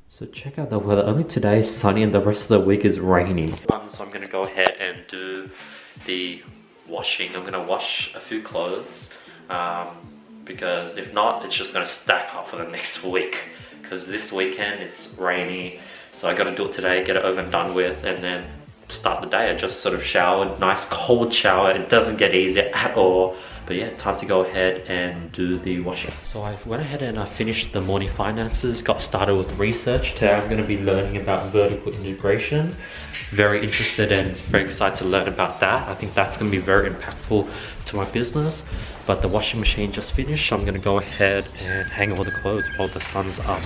So check out the weather. Only today is sunny and the rest of the week is rainy. So I'm gonna go ahead and do the washing. I'm gonna wash a few clothes because if not, it's just gonna stack up for the next week. Because this weekend it's rainy, so I gotta do it today, get it over and done with, and then start the day. I just sort of showered, nice cold shower. It doesn't get easier at all. But yeah, time to go ahead and do the washing. So I went ahead and I finished the morning finances, got started with research. Today I'm going to be learning about vertical integration. Very interested and very excited to learn about that. I think that's going to be very impactful to my business. But the washing machine just finished, so I'm going to go ahead and hang all the clothes while the sun's up.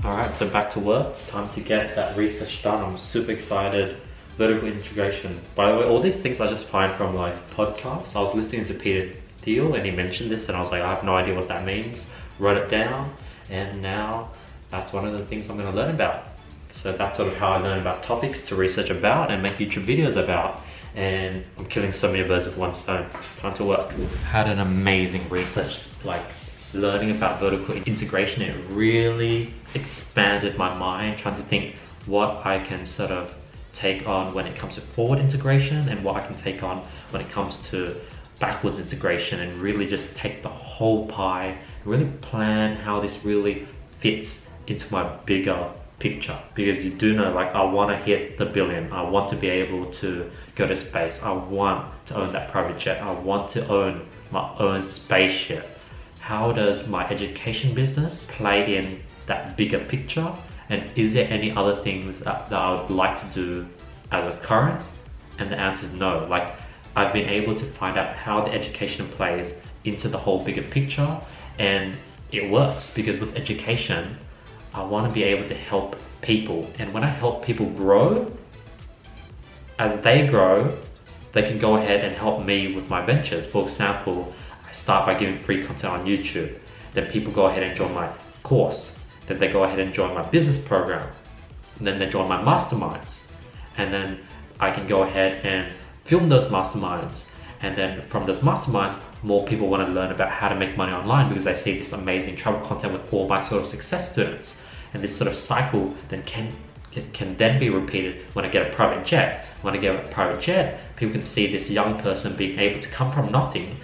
Alright, so back to work. Time to get that research done. I'm super excited. Vertical integration. By the way, all these things I just find from like podcasts. I was listening to Peter Thiel and he mentioned this and I was like, I have no idea what that means. Wrote it down and now that's one of the things I'm going to learn about. So that's sort of how I learn about topics to research about and make YouTube videos about. And I'm killing so many birds with one stone. Time to work. Had an amazing research, like learning about vertical integration. It really expanded my mind, trying to think what I can sort of take on when it comes to forward integration and what I can take on when it comes to backwards integration, and really just take the whole pie, really plan how this really fits into my bigger picture. Because you do know, like, I want to hit the billion, I want to be able to go to space, I want to own that private jet, I want to own my own spaceship. How does my education business play in that bigger picture? And is there any other things that I would like to do as a current? And the answer is no. Like, I've been able to find out how the education plays into the whole bigger picture, and it works because with education, I want to be able to help people. And when I help people grow, as they grow, they can go ahead and help me with my ventures. For example, I start by giving free content on YouTube. Then people go ahead and join my course. Then they go ahead and join my business program. And then they join my masterminds. And then I can go ahead and film those masterminds. And then from those masterminds, more people want to learn about how to make money online because they see this amazing travel content with all my sort of success students. And this sort of cycle then can then be repeated when I get a private jet. When I get a private jet, people can see this young person being able to come from nothing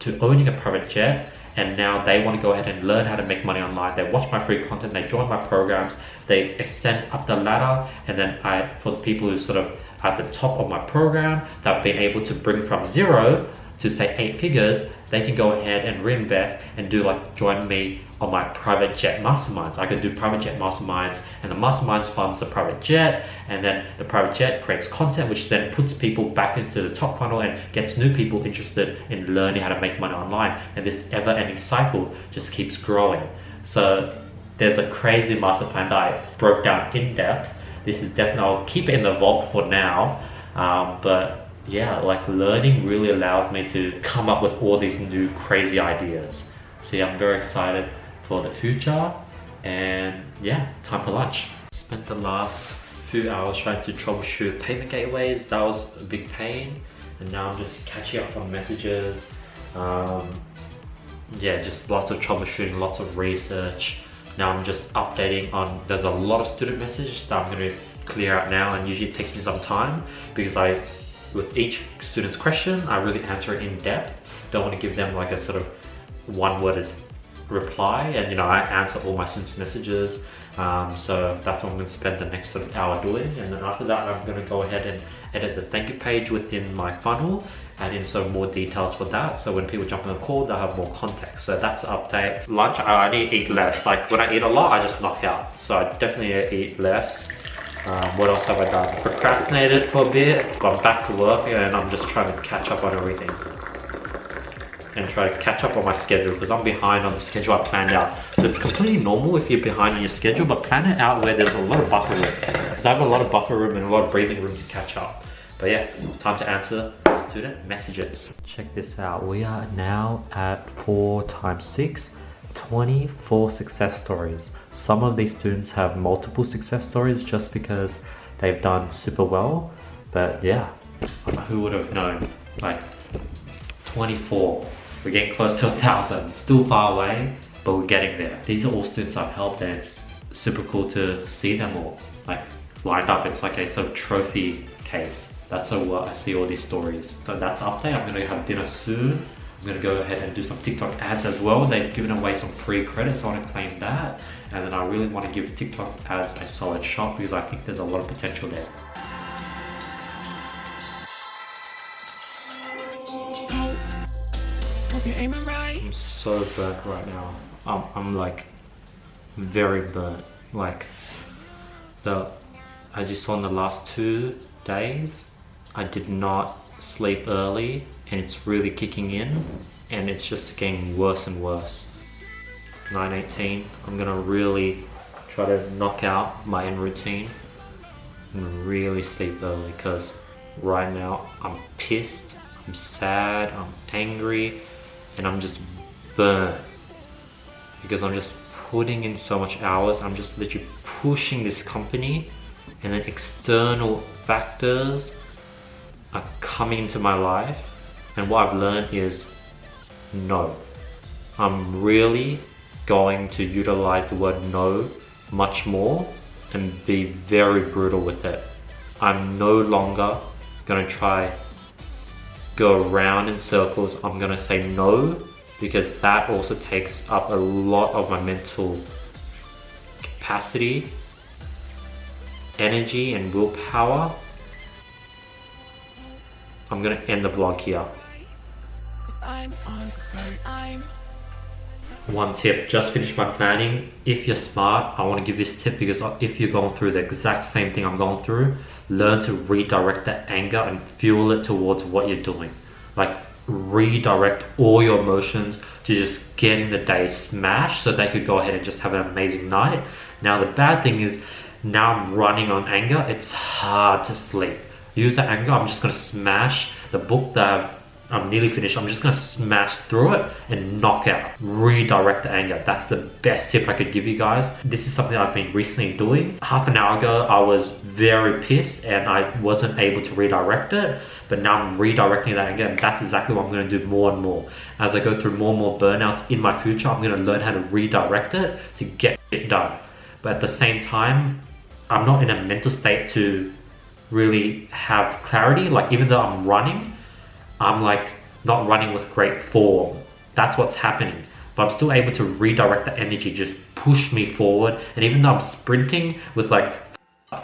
to owning a private jet, and now they want to go ahead and learn how to make money online. They watch my free content, they join my programs, they extend up the ladder, and then for the people who sort of at the top of my program that have been able to bring from 0 to say 8 figures, they can go ahead and reinvest and do like join me on my private jet masterminds. I can do private jet masterminds, and the masterminds funds the private jet, and then the private jet creates content which then puts people back into the top funnel and gets new people interested in learning how to make money online. And this ever-ending cycle just keeps growing. So there's a crazy master plan that I broke down in depth. This is definitely, I'll keep it in the vault for now, but yeah, like learning really allows me to come up with all these new crazy ideas. So yeah, I'm very excited for the future, and yeah, time for lunch. Spent the last few hours trying to troubleshoot payment gateways. That was a big pain, and now I'm just catching up on messages. Yeah, just lots of troubleshooting, lots of research. Now I'm just updating on, there's a lot of student messages that I'm going to clear out now, and usually it takes me some time because with each student's question, I really answer it in depth. Don't want to give them like a sort of one-worded reply, and I answer all my students' messages. So that's what I'm going to spend the next sort of hour doing, and then after that I'm going to go ahead and edit the thank you page within my funnel, add in some more details for that, so when people jump on the call they'll have more context. So that's the update. Lunch, I need to eat less. Like when I eat a lot, I just knock out, so I definitely eat less. What else have I done? Procrastinated for a bit, but I'm back to work and I'm just trying to catch up on everything and try to catch up on my schedule because I'm behind on the schedule I planned out. So it's completely normal if you're behind on your schedule, but plan it out where there's a lot of buffer room, because I have a lot of buffer room and a lot of breathing room to catch up. But yeah, time to answer student messages. Check this out. We are now at 4 times 6, 24 success stories. Some of these students have multiple success stories just because they've done super well, but yeah, who would have known? Like 24. We're getting close to 1,000. Still far away, but we're getting there. These are all students I've helped, and it's super cool to see them all like lined up. It's like a sort of trophy case. That's how I see all these stories. So that's update. I'm gonna have dinner soon. I'm gonna go ahead and do some TikTok ads as well. They've given away some free credits, so I want to claim that. And then I really want to give TikTok ads a solid shot because I think there's a lot of potential there. I'm so burnt right now. I'm like very burnt. Like as you saw in the last 2 days, I did not sleep early, and it's really kicking in, and it's just getting worse and worse. 9:18. I'm gonna really try to knock out my end routine and really sleep early, because right now I'm pissed, I'm sad, I'm angry, and I'm just burnt because I'm just putting in so much hours. I'm just literally pushing this company, and then external factors are coming into my life, and what I've learned is no. I'm really going to utilize the word no much more and be very brutal with it. I'm no longer gonna try go around in circles. I'm gonna say no, because that also takes up a lot of my mental capacity, energy, and willpower. I'm gonna end the vlog here. One tip, just finished my planning. If you're smart, I want to give this tip, because if you're going through the exact same thing I'm going through, learn to redirect that anger and fuel it towards what you're doing. Like, redirect all your emotions to just getting the day smashed so they could go ahead and just have an amazing night. Now the bad thing is, now I'm running on anger, it's hard to sleep. Use that anger, I'm just gonna smash the book that I'm nearly finished. I'm just gonna smash through it and knock out. Redirect the anger. That's the best tip I could give you guys. This is something I've been recently doing. Half an hour ago, I was very pissed and I wasn't able to redirect it. But now I'm redirecting that anger, and that's exactly what I'm gonna do more and more. As I go through more and more burnouts in my future, I'm gonna learn how to redirect it to get it done. But at the same time, I'm not in a mental state to really have clarity. Like, even though I'm running, I'm like not running with great form. That's what's happening. But I'm still able to redirect the energy, just push me forward. And even though I'm sprinting with like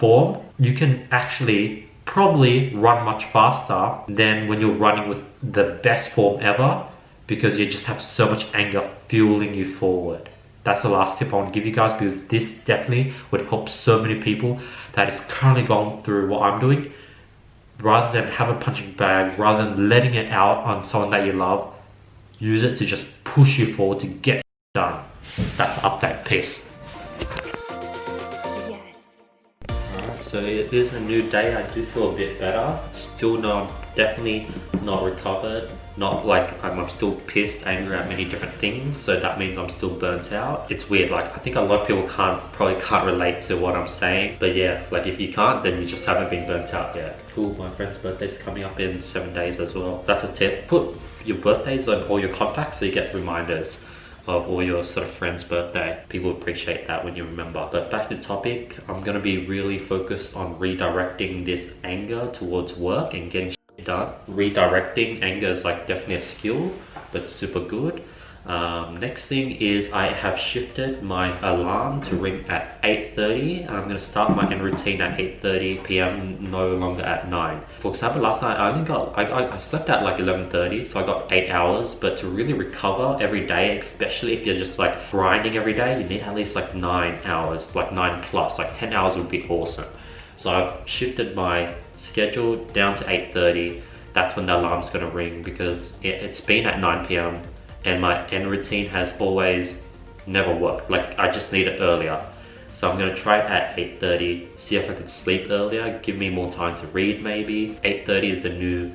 form, you can actually probably run much faster than when you're running with the best form ever, because you just have so much anger fueling you forward. That's the last tip I want to give you guys, because this definitely would help so many people that is currently going through what I'm doing. Rather than have a punching bag, rather than letting it out on someone that you love, use it to just push you forward to get done. That's the update. Peace. Yes. Alright, so it is a new day. I do feel a bit better. Still not, definitely not recovered. Not like I'm still pissed, angry at many different things, so that means I'm still burnt out. It's weird, like I think a lot of people probably can't relate to what I'm saying, but yeah, like if you can't, then you just haven't been burnt out yet. Cool, my friend's birthday's coming up in 7 days as well. That's a tip. Put your birthdays on all your contacts so you get reminders of all your sort of friends' birthday. People appreciate that when you remember. But back to the topic, I'm gonna be really focused on redirecting this anger towards work and getting done. Redirecting anger is like definitely a skill, but super good. Next thing is I have shifted my alarm to ring at 8:30. I'm going to start my end routine at 8:30 p.m, no longer at 9. For example, last night I slept at like 11:30, so I got 8 hours. But to really recover every day, especially if you're just like grinding every day, you need at least like 9 hours, like 9 plus, like 10 hours would be awesome. So I've shifted my schedule down to 8:30. That's when the alarm's gonna ring, because it's been at 9 p.m. and my end routine has always never worked. Like, I just need it earlier. So I'm gonna try it at 8:30, see if I can sleep earlier, give me more time to read maybe. 8:30 is the new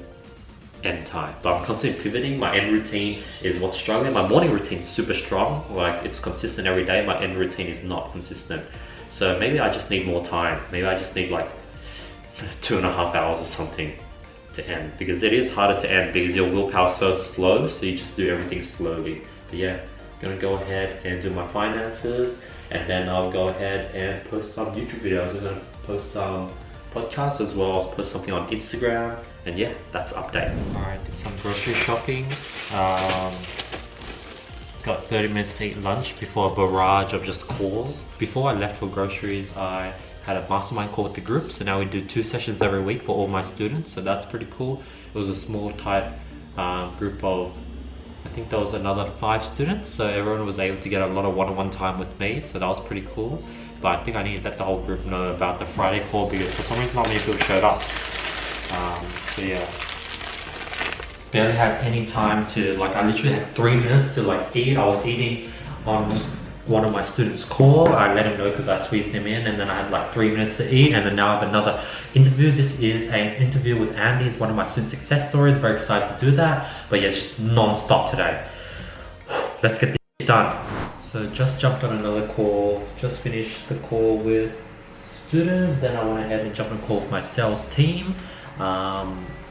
end time. But I'm constantly pivoting. My end routine is what's struggling. My morning routine is super strong, like it's consistent every day. My end routine is not consistent. So maybe I just need more time. Maybe I just need like 2.5 hours or something to end, because it is harder to end because your willpower's so slow, so you just do everything slowly. But yeah, I'm gonna go ahead and do my finances, and then I'll go ahead and post some YouTube videos. I'm gonna post some podcasts as well as post something on Instagram, and yeah, that's an update. Alright, did some grocery shopping. Got 30 minutes to eat lunch before a barrage of just calls. Before I left for groceries, I had a mastermind call with the group, so now we do 2 sessions every week for all my students, so that's pretty cool. It was a small type group of, I think there was another 5 students, so everyone was able to get a lot of one-on-one time with me, so that was pretty cool. But I think I need to let the whole group know about the Friday call because for some reason not many people showed up. So yeah, barely had any time to, like, I literally had 3 minutes to like eat. I was eating on one of my students' call. I let him know because I squeezed him in, and then I had like 3 minutes to eat, and then now I have another interview. This is an interview with Andy. It's one of my student success stories. Very excited to do that. But yeah, just non-stop today. Let's get this done. So just jumped on another call, just finished the call with students, then I went ahead and jumped on a call with my sales team.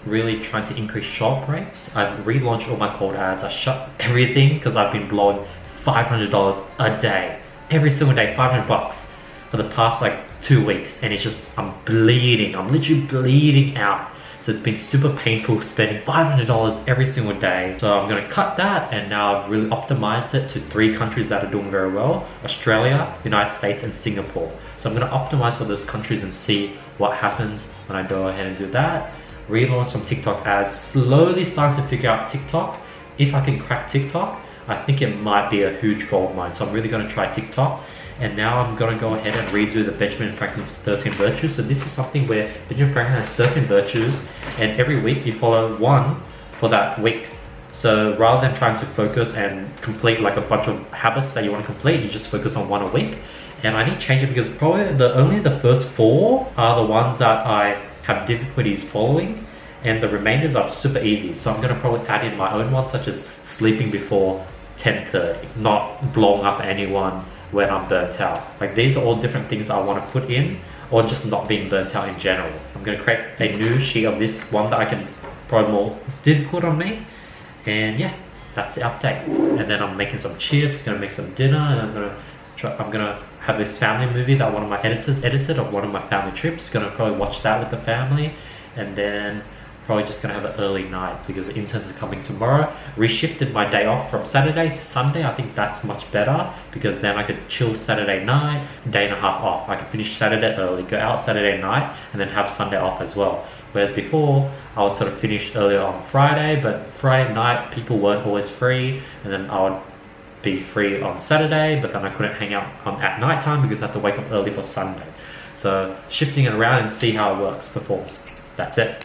Really trying to increase shop rates. I've relaunched all my cold ads. I shut everything because I've been blowing $500 a day. Every single day, 500 bucks for the past like 2 weeks. And it's just, I'm bleeding. I'm literally bleeding out. So it's been super painful spending $500 every single day. So I'm gonna cut that, and now I've really optimized it to 3 countries that are doing very well: Australia, United States, and Singapore. So I'm gonna optimize for those countries and see what happens when I go ahead and do that. Relaunch some TikTok ads. Slowly starting to figure out TikTok. If I can crack TikTok, I think it might be a huge goal of mine. So I'm really gonna try TikTok. And now I'm gonna go ahead and redo the Benjamin Franklin's 13 Virtues. So this is something where Benjamin Franklin has 13 virtues, and every week you follow one for that week. So rather than trying to focus and complete like a bunch of habits that you want to complete, you just focus on one a week. And I need to change it because probably only the first 4 are the ones that I have difficulties following, and the remainders are super easy. So I'm gonna probably add in my own ones, such as sleeping before 10:30, not blowing up anyone when I'm burnt out. Like, these are all different things I want to put in, or just not being burnt out in general. I'm going to create a new sheet of this one that I can probably more difficult on me, and yeah, that's the update. And then I'm making some chips, going to make some dinner, and I'm gonna have this family movie that one of my editors edited of one of my family trips. Gonna probably watch that with the family, and then probably just gonna have an early night because the interns are coming tomorrow. Reshifted my day off from Saturday to Sunday. I think that's much better because then I could chill Saturday night, day and a half off. I could finish Saturday early, go out Saturday night, and then have Sunday off as well. Whereas before, I would sort of finish earlier on Friday, but Friday night people weren't always free, and then I would be free on Saturday, but then I couldn't hang out at night time because I had to wake up early for Sunday. So shifting it around and see how it works, performs. That's it.